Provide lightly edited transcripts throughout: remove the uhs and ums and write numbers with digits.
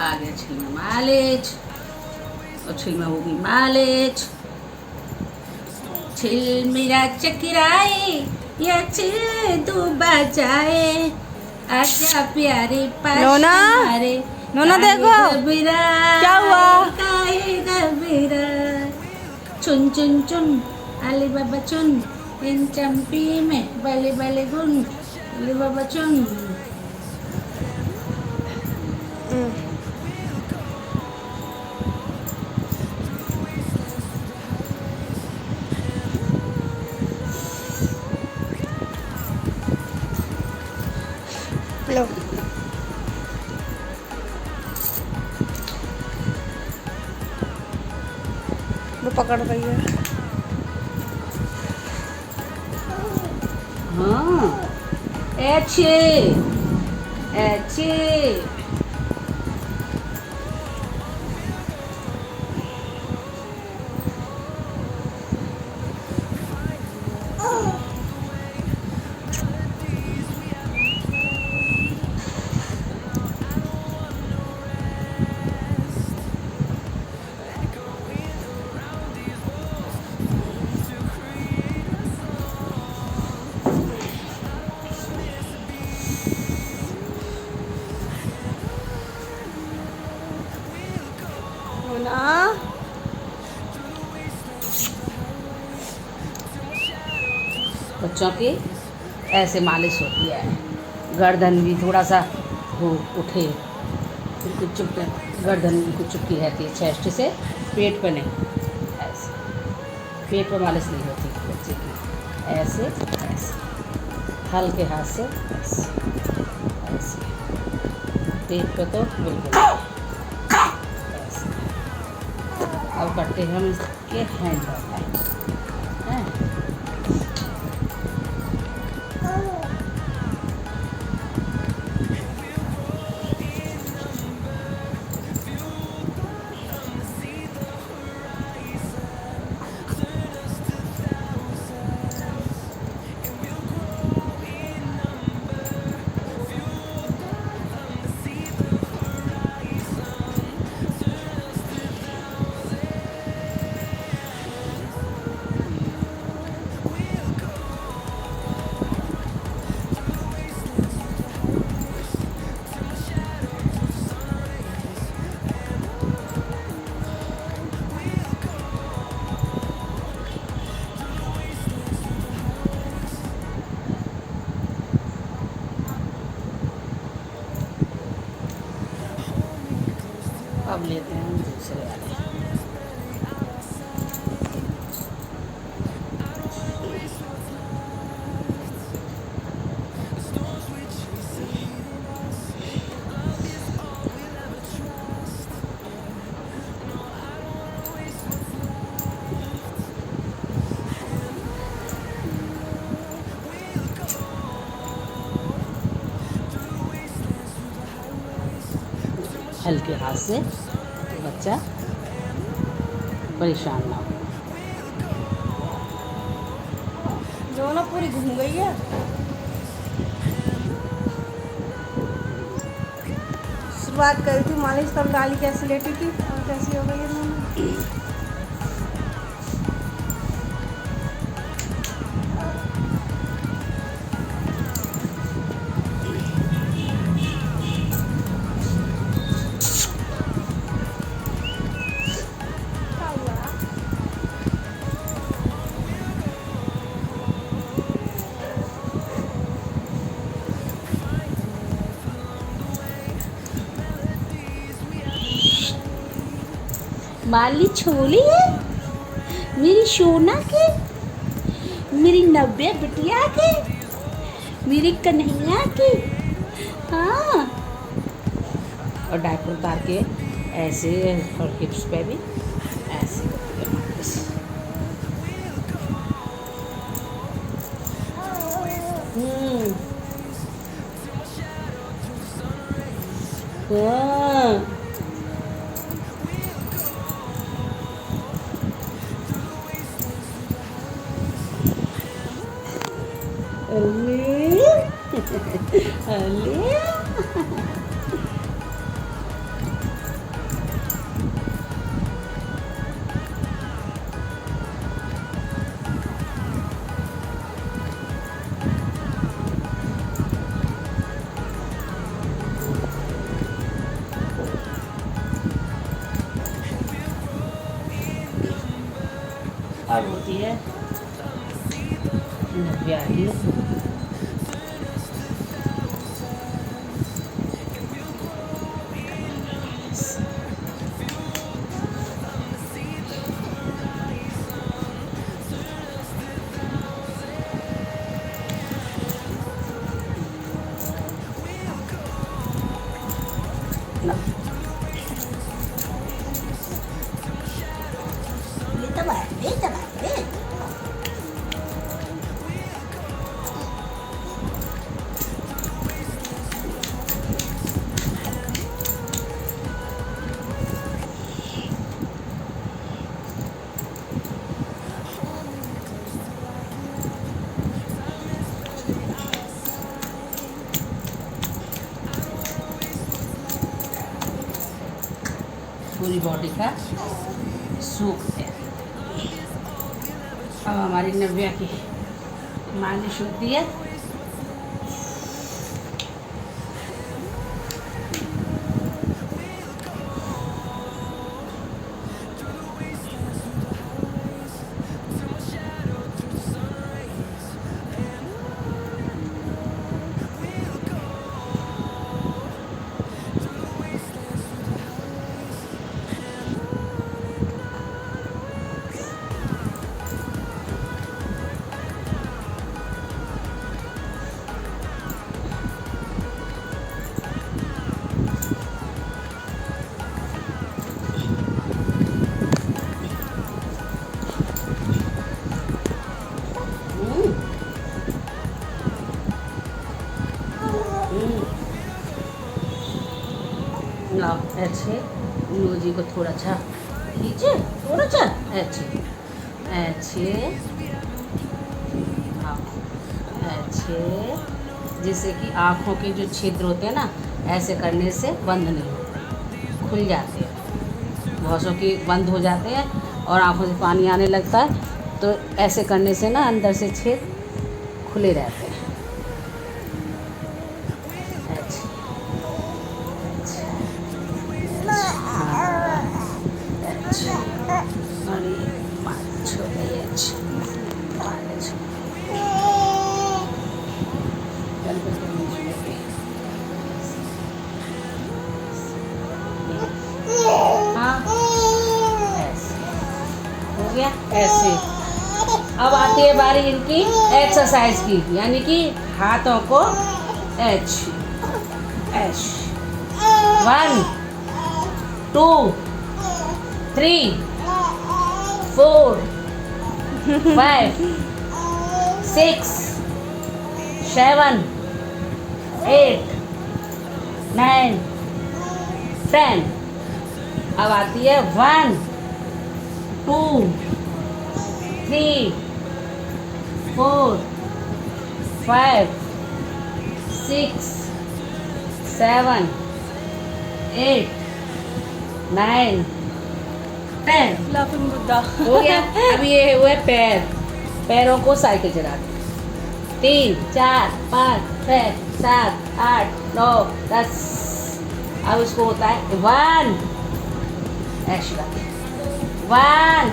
आ गया छिल में मालिश और छिल में होगी मालिश। छिल मेरा चकराए या छिल तू बचाए, आजा प्यारे पास नोना, हमारे। नोना देखो क्या हुआ। काहे घबरा, चुन चुन चुन अली बाबा चुन, इन चंपी में बले बले गुन, अली बाबा चुन। लो वो पकड़ रही है। हाँ अच्छे अच्छे। नोना बच्चों की ऐसे मालिश होती है, गर्दन भी थोड़ा सा हो उठे, बिल्कुल चुप, गर्दन बिल्कुल चुपकी रहती है चेस्ट से, पेट पे नहीं। ऐसे पेट पे मालिश नहीं होती बच्चे की, ऐसे ऐसे हल्के हाथ से ऐसे ऐसे, पेट पे तो बिल्कुल ऐसे। अब करते हैं हम इसके हैंड हैं। अब लेते हैं हम दूसरे वाले। हल्के हाथ से, तो बच्चा परेशान ना हो। नोना पूरी घूम गई है। शुरुआत करी थी मालिश, तब डाली कैसे लेटी थी और कैसी हो गई है नोना। माली छोली है मेरी सोना के, मेरी नब्बे बिटिया के, मेरी कन्हैया की। हाँ, और डायपर उतार के ऐसे, और हिप्स पे भी ऐसे करके मालिश। हाँ अले अले अब होती है नव्या की पूरी बॉडी का सूख है। अब हमारी नव्या की मालिश होती है। लाओ ऐसे नोजी को थोड़ा सा खींचे, थोड़ा सा ऐसे ऐसे हाँ ऐसे, जिससे कि आँखों के जो छिद्र होते हैं ना, ऐसे करने से बंद नहीं होते, खुल जाते हैं। बहुत की बंद हो जाते हैं और आँखों से पानी आने लगता है, तो ऐसे करने से ना अंदर से छेद खुले रहते हैं। ऐसे अब आती है बारी इनकी एक्सरसाइज की, यानी कि हाथों को एच एच 1 2 3 4 5 6 7 8 9 10। अब आती है 1 2 3 4 5 6 7 8 9 10। लाफिंग बुद्धा हो गया। अब ये हुए पैर, पैरों को साइकिल चला 3 4 5 6 7 8 9 10। अब इसको होता है 1 ऐसे 1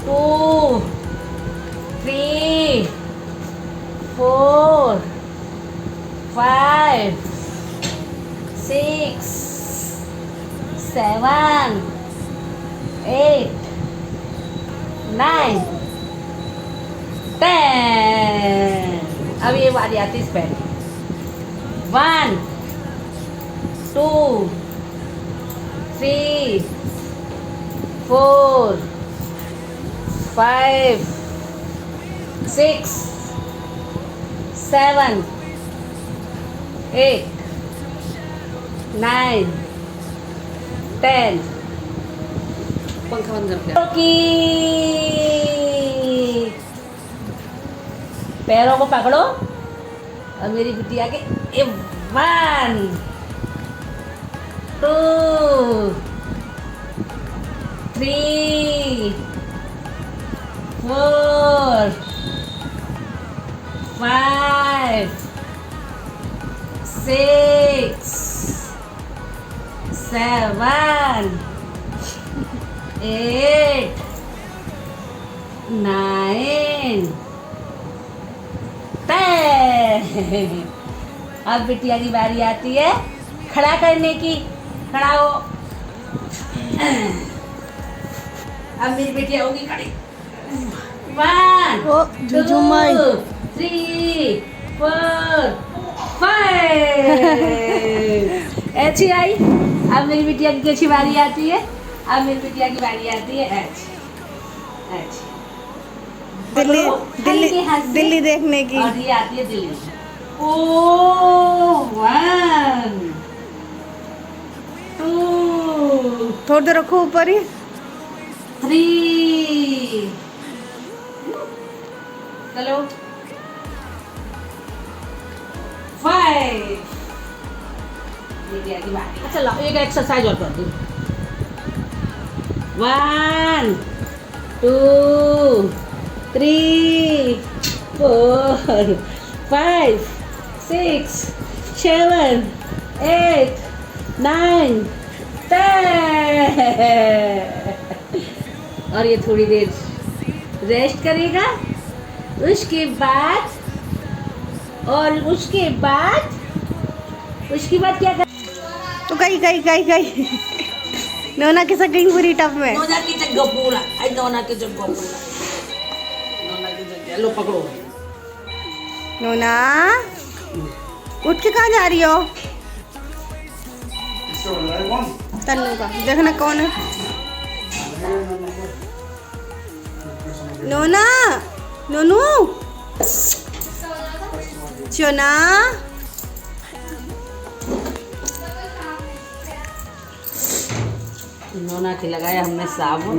2 3 4 5 6 7 8 9 10। अब ये बारी आती है इस पैर 1 2 3 4 5 6 7 8 9 10। पंखा बंद कर दिया। पैरों को पकड़ो और मेरी बिटिया के 1 2 3 4 5 6 7 8 9 10। अब बिटिया की बारी आती है खड़ा करने की। खड़ा हो। अब मेरी बिटिया होगी खड़ी। 1 ओ, 2 जुजुमाई। 3 4 5। ऐसी आई। अब मेरी बिटिया की कैसी बारी आती है। अब मेरी बिटिया की बारी आती है ऐसी ऐसी। दिल्ली पकड़ो, दिल्ली हल्के हाथ से। दिल्ली देखने की। और ये आती है दिल्ली। ओ 1 2 थोड़ी देर रखो ऊपर ही। 3 चलो 5। चलो एक एक्सरसाइज और कर दूँ। 1 2 3 4 5 6 7 8 9 10। और ये थोड़ी देर रेस्ट करेगा। उसके बाद क्या कर। तो गई नोना के साथ गई पूरी टब में। नोना की जगह पूरा। नोना की जगह लो पकड़ो। नोना उठ के कहाँ जा रही हो। तन्नू का देखना कौन है। नोना नोनू चोना। नोना के लगाया हमने साबुन।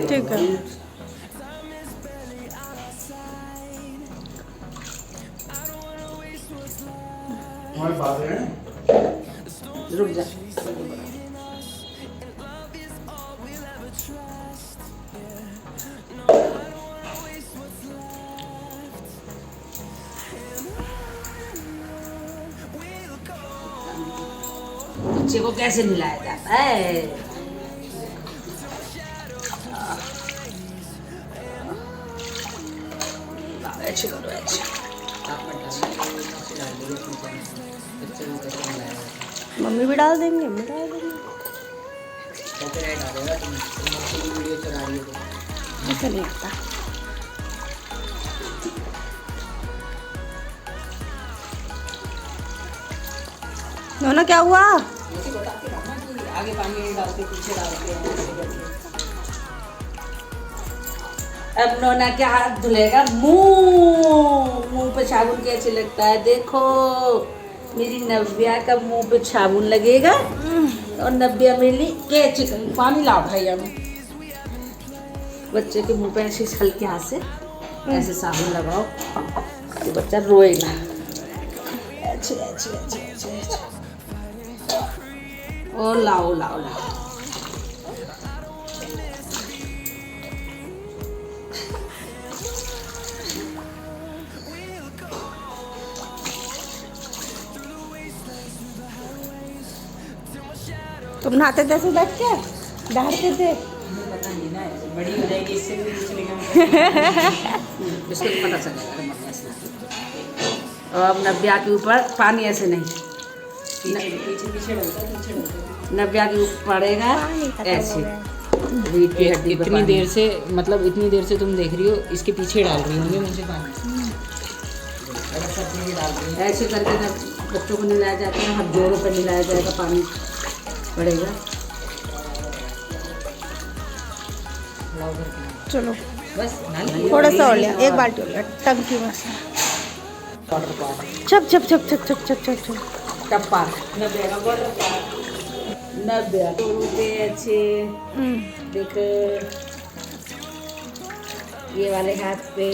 ठीक है। रुक जा। बच्चे को कैसे मिलाया जाता है। ऐसे करो ऐसे। मम्मी भी डाल देंगे हम भी डाल देंगे। ऐसा नहीं आता। नोना क्या हुआ। आगे पानी डालते पीछे डालते। अब नोना क्या हाथ धुलेगा। मुंह पे साबुन कैसे लगता है देखो। मेरी नव्या का मुंह पे साबुन लगेगा और नव्या मेरी कैसे पानी लाओ भाई। हम बच्चे के मुंह पे ऐसे हल्के हाथ से ऐसे साबुन लगाओ तो बच्चा रोएगा। ऐसे ऐसे ऐसे ऐसे ऐसे। और लाओ लाओ लाओ। तुम नहाते थे ऐसे बैठ के डरते थे। पता नहीं ना बड़ी हो जाएगी इससे भी चलेगा। इसको तो पता चलेगा। और अब नव्या के ऊपर पानी ऐसे नहीं पीछे नव्या के ऊपर पड़ेगा ऐसे। रीढ़ की हड्डी पर इतनी देर से मतलब इतनी देर से तुम देख रही हो इसके पीछे डाल रही होंगे मुझे पानी। ऐसे करके ना बच्चों को नहलाया जाता है। हाथ जोड़ों पर नहलाया जाएगा पानी पड़ेगा। चलो बस थोड़ा सा और लिया एक बाल्टी और लिया टंकी में से। छप छप छप छप छप छप छप छप टप्पा 90 रुपये अच्छे। देख ये वाले हाथ पे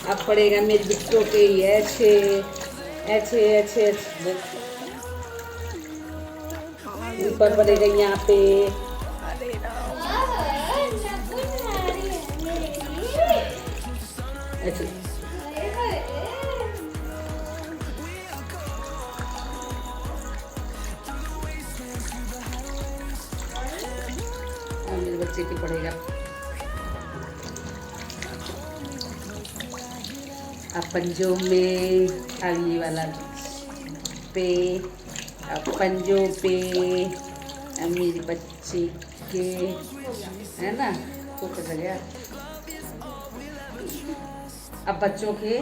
अब पड़ेगा मेरे बिट्टों के ही ऐसे ऐसे ऐसे ऊपर पड़ेगा यहाँ पे। ऐसे बच्चे की पड़ेगा। अब पंजों में अब ये वाला पे, अब पंजों पे अब मेरे बच्चे के, है ना, तो कर गया। अब बच्चों के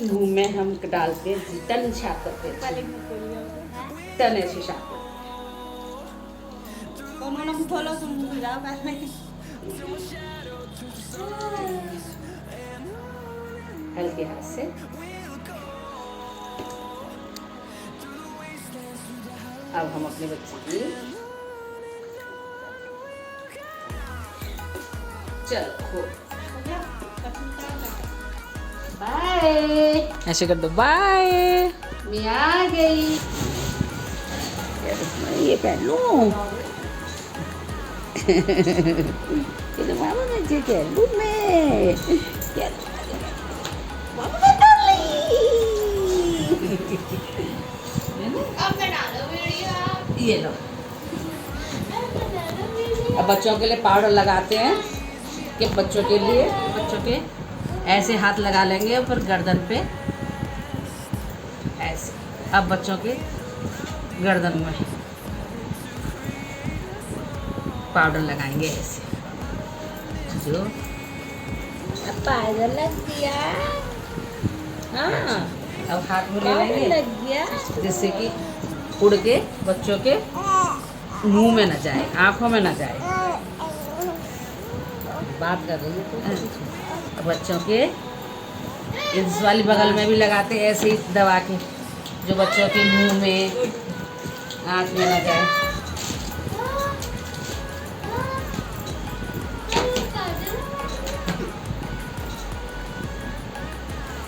मुंह में हम डालते हैं, टन छाप करते हैं, टन ऐसे छाप करते हल्के हाथ से। अब हम अपने बच्चे की, चलो बाय, ऐसे कर दो बाय। मैं आ गई। ये पहन लूं ये मामा मुझे कह लूं मैं, क्या मामा मैं डाली। ये लो। अब बच्चों के लिए पाउडर लगाते हैं कि बच्चों के लिए, बच्चों के ऐसे हाथ लगा लेंगे ऊपर गर्दन पे ऐसे। अब बच्चों के गर्दन में पाउडर लगाएंगे ऐसे, जो अब पाउडर लग गया। हाँ, अब हाथ में ले लेंगे लग गया, जिससे कि उड़ के बच्चों के मुंह में न जाए, आंखों में न जाए। बात कर रही है तो बच्चों के इस वाली बगल में भी लगाते हैं ऐसे ही दबा के, जो बच्चों के मुंह में आँख में न जाए।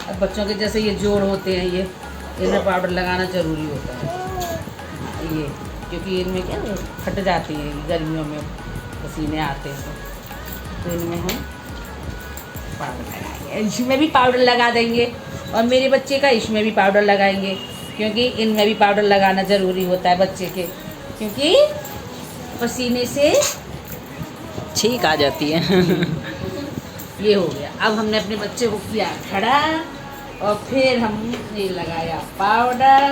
अब बच्चों के जैसे ये जोड़ होते हैं, ये इनमें पाउडर लगाना ज़रूरी होता है ये, क्योंकि इनमें क्या फट जाती है गर्मियों में, पसीने आते हैं, तो इनमें हम पाउडर लगाएंगे। इसमें भी पाउडर लगा देंगे और मेरे बच्चे का इसमें भी पाउडर लगाएंगे, क्योंकि इनमें भी पाउडर लगाना ज़रूरी होता है बच्चे के, क्योंकि पसीने से छींक आ जाती है। ये हो गया। अब हमने अपने बच्चे को किया खड़ा और फिर हमने लगाया पाउडर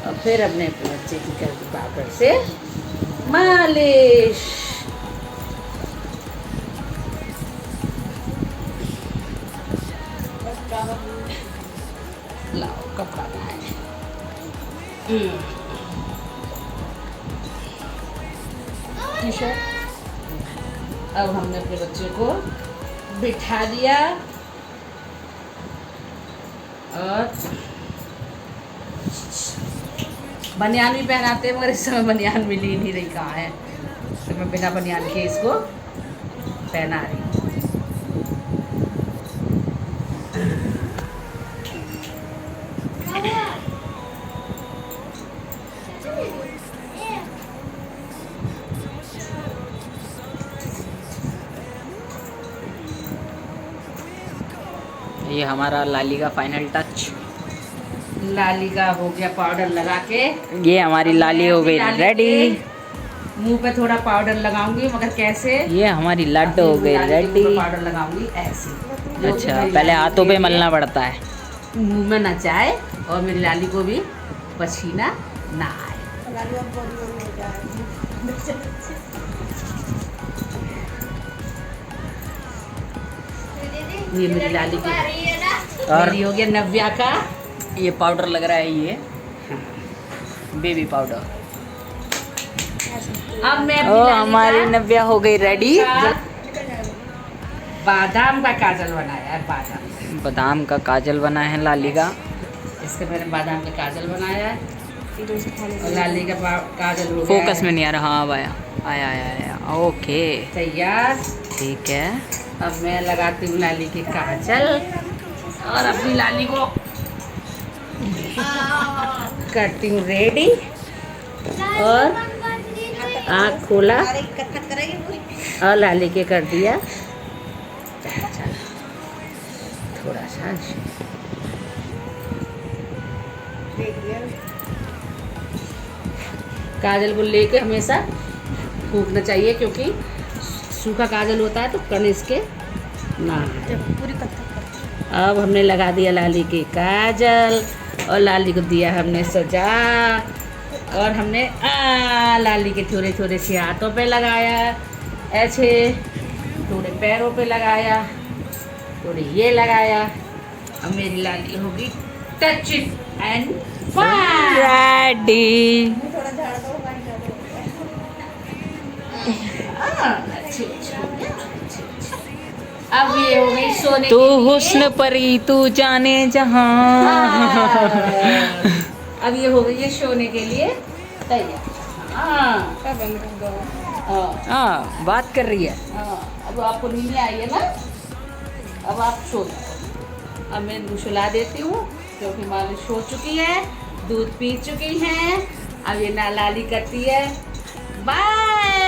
और फिर हमने अपने बच्चे की कर दी पाउडर से मालिश। लाओ कपड़ा लाए। टी-शर्ट। अब हमने अपने बच्चे को बिठा दिया और बनियान भी पहनाते हैं, मगर इस समय बनियान मिल ही नहीं रही, कहाँ है, तो मैं बिना बनियान के इसको पहना रही हूँ। ये हमारा लाली का फाइनल टच। लाली का हो गया पाउडर लगा के। ये हमारी लाली हो गई रेडी। मुंह पे थोड़ा पाउडर लगाऊंगी, मगर कैसे? ये हमारी लड्डू हो गई रेडी। पाउडर लगाऊंगी ऐसे। अच्छा, पहले हाथों पे मलना पड़ता है, मुंह में न जाए और मेरी लाली को भी पसीना ना आए। ये मेरी लाली की और मेरी हो गया नव्या का। ये पाउडर लग रहा है, ये बेबी पाउडर। अब मैं ओ हमारी नव्या हो गई रेडी। बादाम का काजल बनाया है, बादाम बादाम का काजल बना है लाली का। इसके मैंने बादाम का काजल बनाया है और लाली का काजल हो गया फोकस है। में नहीं आ रहा। हाँ आया आया आया आया। ओके तैयार। ठीक है। अब मैं लगाती हूँ लाली की काजल और अपनी लाली को करती हूँ रेडी। और आँख खोला और लाली के कर दिया। चल थोड़ा सा काजल को लेके हमेशा फूंकना चाहिए, क्योंकि सूखा काजल होता है तो कण इसके ना आए। पूरी कथक अब हमने लगा दिया लाली की काजल और लाली को दिया हमने सजा, और हमने लाली के थोड़े थोड़े से हाथों पे लगाया, ऐसे थोड़े पैरों पे लगाया, थोड़े ये लगाया। अब मेरी लाली होगी टच इट एंड रेडी। थोड़ा झाड़ दो अब ये हो गई सोने तू के लिए। हुस्न परी तू जाने जहां। अब ये हो गई है सोने के लिए तैयार। हाँ बंद कर दो। हाँ हाँ बात कर रही है। हाँ, अब आपको नींद नहीं आई है ना, अब आप सो जाओ। अब मैं इनको सुला देती हूँ, क्योंकि मालिश हो चुकी है, दूध पी चुकी हैं। अब ये नालाली करती है। बाय।